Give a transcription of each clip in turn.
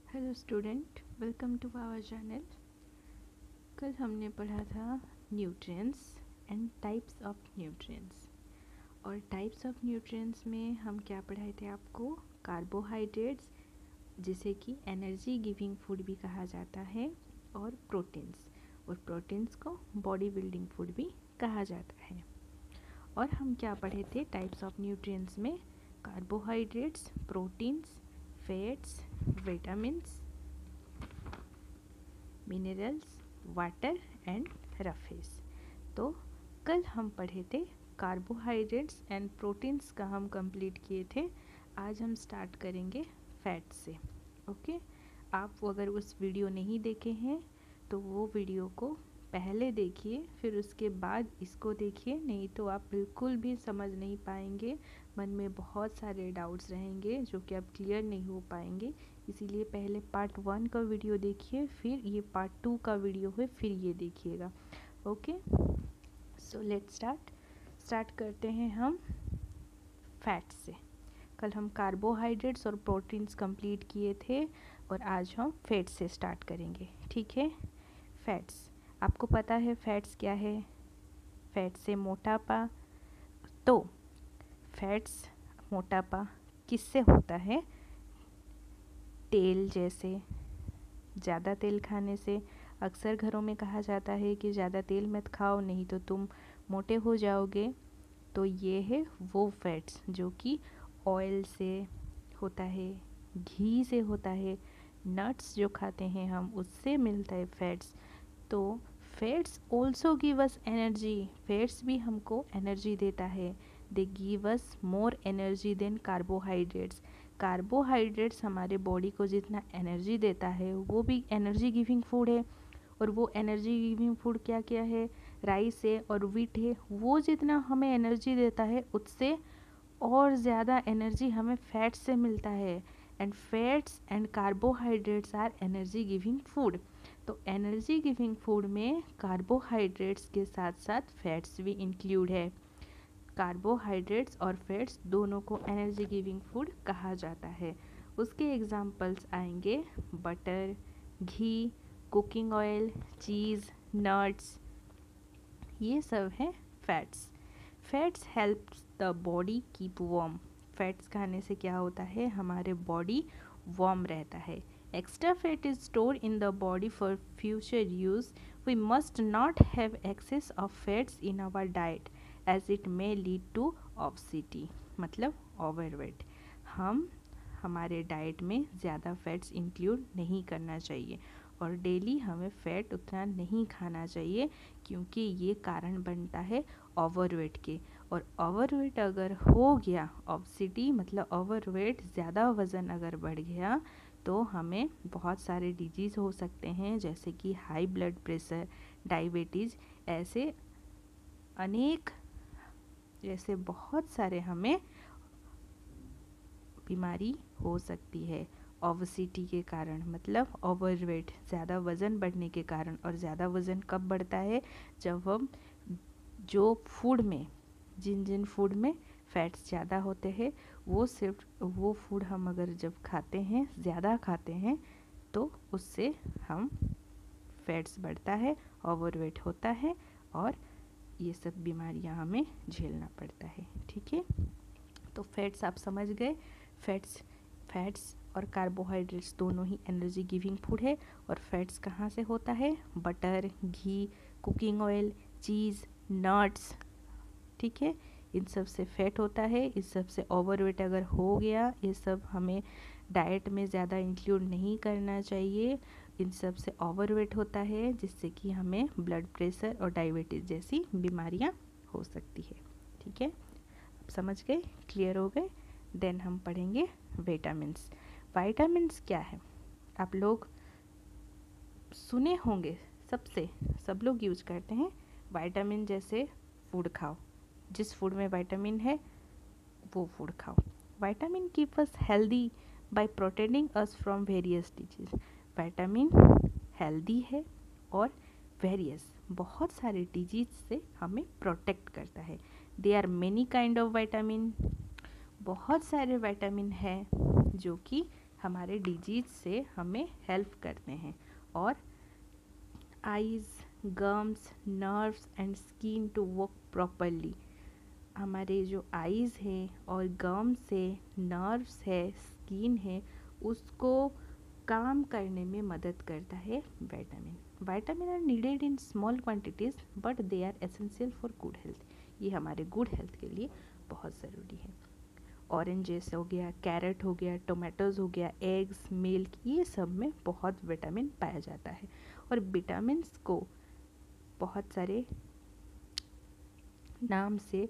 Hello student, welcome to our channel. कल हमने पढ़ा था nutrients and types of nutrients. और टाइप्स ऑफ न्यूट्रिएंट्स में हम क्या पढ़ाए थे आपको? कार्बोहाइड्रेट्स, जिसे कि एनर्जी गिविंग फूड भी कहा जाता है, और प्रोटीन्स को बॉडी बिल्डिंग फूड भी कहा जाता है। और हम क्या पढ़े थे टाइप्स ऑफ न्यूट्रिएंट्स में? Carbohydrates, proteins, fats, vitamins, minerals, water and roughage. तो कल हम पढ़े थे कार्बोहाइड्रेट्स एंड प्रोटीन्स का, हम कंप्लीट किए थे। आज हम स्टार्ट करेंगे फैट से। ओके, आप अगर उस वीडियो नहीं देखे हैं तो वो वीडियो को पहले देखिए, फिर उसके बाद इसको देखिए, नहीं तो आप बिल्कुल भी समझ नहीं पाएंगे। मन में बहुत सारे डाउट्स रहेंगे जो कि आप क्लियर नहीं हो पाएंगे। इसीलिए पहले पार्ट 1 का वीडियो देखिए, फिर ये पार्ट 2 का वीडियो है, फिर ये देखिएगा। ओके, सो लेट्स स्टार्ट करते हैं हम फैट से। कल हम कार्बोहाइड्रेट्स और प्रोटीन्स कंप्लीट किए थे और आज हम फैट से स्टार्ट करेंगे। ठीक है, फैट्स आपको पता है फैट्स क्या है? फैट से मोटापा। तो फैट्स, मोटापा किससे होता है? तेल जैसे, ज़्यादा तेल खाने से। अक्सर घरों में कहा जाता है कि ज़्यादा तेल मत खाओ, नहीं तो तुम मोटे हो जाओगे। तो ये है वो फैट्स जो कि ऑयल से होता है, घी से होता है, नट्स जो खाते हैं हम, उससे मिलता है फैट्स। तो fats also give us energy. Fats भी हमको एनर्जी देता है। They give us more energy than carbohydrates. Carbohydrates हमारे बॉडी को जितना एनर्जी देता है वो भी एनर्जी गिविंग फूड है। और वो एनर्जी गिविंग फूड क्या क्या है? राइस है और व्हीट है। वो जितना हमें एनर्जी देता है उससे और ज़्यादा एनर्जी हमें फैट्स से मिलता है। And fats and carbohydrates are energy giving food. तो एनर्जी गिविंग फूड में कार्बोहाइड्रेट्स के साथ साथ फैट्स भी इंक्लूड है। कार्बोहाइड्रेट्स और फैट्स दोनों को एनर्जी गिविंग फूड कहा जाता है। उसके एग्जाम्पल्स आएंगे बटर, घी, कुकिंग ऑयल, चीज़, नट्स, ये सब है fats. Fats helps the body keep warm. Fats खाने से क्या होता है? हमारे बॉडी वार्म रहता है। Extra fat is store in the body for future use. We must not have excess of fats in our diet as it may lead to obesity, मतलब overweight. हम हमारे डाइट में ज़्यादा फैट्स इंक्लूड नहीं करना चाहिए और डेली हमें फ़ैट उतना नहीं खाना चाहिए, क्योंकि ये कारण बनता है ओवरवेट के। और ओवरवेट अगर हो गया, ओबेसिटी मतलब ओवरवेट, ज़्यादा वज़न अगर बढ़ गया, तो हमें बहुत सारे डिजीज़ हो सकते हैं, जैसे कि हाई ब्लड प्रेशर, डायबिटीज़, ऐसे अनेक, जैसे बहुत सारे हमें बीमारी हो सकती है ओबेसिटी के कारण, मतलब ओवरवेट, ज़्यादा वज़न बढ़ने के कारण। और ज़्यादा वज़न कब बढ़ता है? जब हम जो फूड में, जिन जिन फूड में फैट्स ज़्यादा होते हैं, वो सिर्फ वो फूड हम अगर जब खाते हैं, ज़्यादा खाते हैं, तो उससे हम फैट्स बढ़ता है, ओवरवेट होता है और ये सब बीमारियां हमें झेलना पड़ता है। ठीक है, तो फैट्स आप समझ गए। फैट्स और कार्बोहाइड्रेट्स दोनों ही एनर्जी गिविंग फूड है। और फैट्स कहाँ से होता है? बटर, घी, कुकिंग ऑयल, चीज़, नट्स। ठीक है, इन सब से फैट होता है। इस सब से ओवरवेट अगर हो गया, ये सब हमें डाइट में ज़्यादा इंक्लूड नहीं करना चाहिए। इन सब से ओवरवेट होता है, जिससे कि हमें ब्लड प्रेशर और डायबिटीज़ जैसी बीमारियां हो सकती है। ठीक है, आप समझ गए, क्लियर हो गए। देन हम पढ़ेंगे विटामिन्स। विटामिन्स क्या है? आप लोग सुने होंगे, सब लोग यूज करते हैं विटामिन। जैसे फूड खाओ, जिस फूड में विटामिन है वो फूड खाओ। Vitamin keep us healthy by protecting us from various disease. Vitamin healthy है और वेरियस, बहुत सारे डिजीज से हमें प्रोटेक्ट करता है। They are many kind of vitamin. बहुत सारे विटामिन हैं जो कि हमारे डिजीज से हमें हेल्प करते हैं। और eyes, gums, nerves and skin to work properly. हमारे जो आईज है और गम्स है, नर्व्स है, स्किन है, उसको काम करने में मदद करता है vitamin. Vitamin are needed in small quantities but they are essential for good health. ये हमारे गुड हेल्थ के लिए बहुत ज़रूरी है। ऑरेंजेस हो गया, कैरेट हो गया, टोमेटोज़ हो गया, एग्स, मिल्क, ये सब में बहुत विटामिन पाया जाता है। और विटामिन्स को बहुत सारे नाम से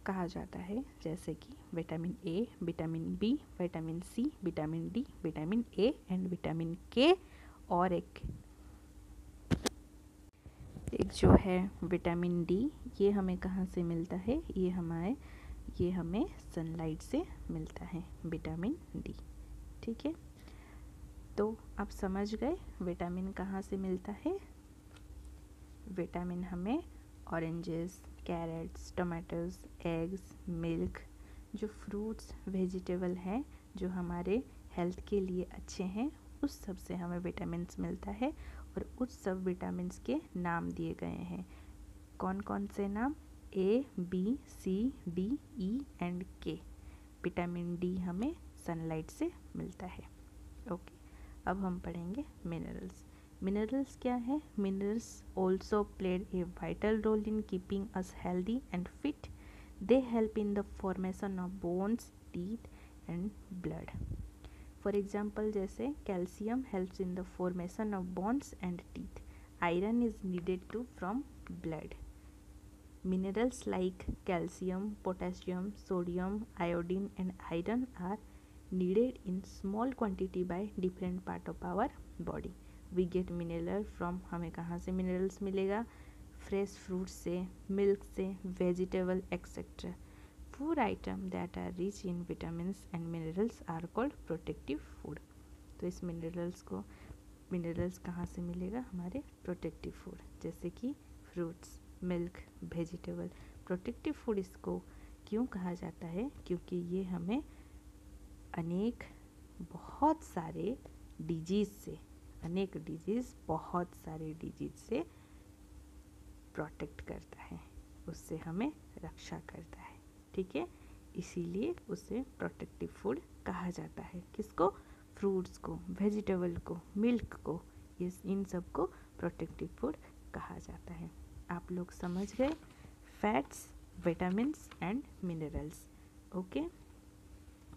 कहा जाता है, जैसे कि vitamin A, vitamin B, vitamin C, vitamin D, vitamin A and vitamin K. और एक जो है विटामिन डी, ये हमें कहाँ से मिलता है? ये हमें सनलाइट से मिलता है विटामिन डी। ठीक है, तो आप समझ गए विटामिन कहाँ से मिलता है। विटामिन हमें oranges, carrots, tomatoes, eggs, milk, जो फ्रूट्स, वेजिटेबल हैं जो हमारे हेल्थ के लिए अच्छे हैं, उस सब से हमें विटामिन्स मिलता है। और उस सब विटामिन्स के नाम दिए गए हैं। कौन कौन से नाम? A, B, C, D, E and K. Vitamin D हमें सनलाइट से मिलता है। ओके, अब हम पढ़ेंगे मिनरल्स। मिनरल्स क्या है? Minerals also played a vital role in keeping us healthy and fit. They help in the formation of bones, teeth and blood. For example, जैसे calcium helps in the formation of bones and teeth. Iron is needed to from blood. Minerals like calcium, potassium, sodium, iodine and iron are needed in small quantity by different part of our body. We get mineral from, हमें कहाँ से minerals मिलेगा? Fresh fruit से, milk से, vegetable etcetera. Food item that are rich in vitamins and minerals are called protective food. तो इस minerals कहाँ से मिलेगा? हमारे प्रोटेक्टिव फूड, जैसे कि fruits, milk, vegetable. Protective food इसको क्यों कहा जाता है? क्योंकि ये हमें बहुत सारे डिजीज़ से प्रोटेक्ट करता है, उससे हमें रक्षा करता है। ठीक है, इसीलिए उसे प्रोटेक्टिव फूड कहा जाता है। किसको? फ्रूट्स को, वेजिटेबल को, मिल्क को, इन सब को प्रोटेक्टिव फूड कहा जाता है। आप लोग समझ गए fats, vitamins and minerals. Okay,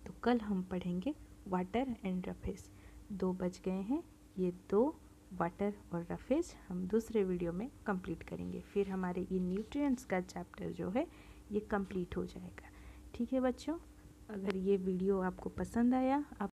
तो कल हम पढ़ेंगे वाटर एंड रफेज। 2 बज गए हैं, ये 2 वाटर और रफेज हम दूसरे वीडियो में कंप्लीट करेंगे। फिर हमारे ये न्यूट्रिएंट्स का चैप्टर जो है ये कंप्लीट हो जाएगा। ठीक है बच्चों, अगर ये वीडियो आपको पसंद आया, आप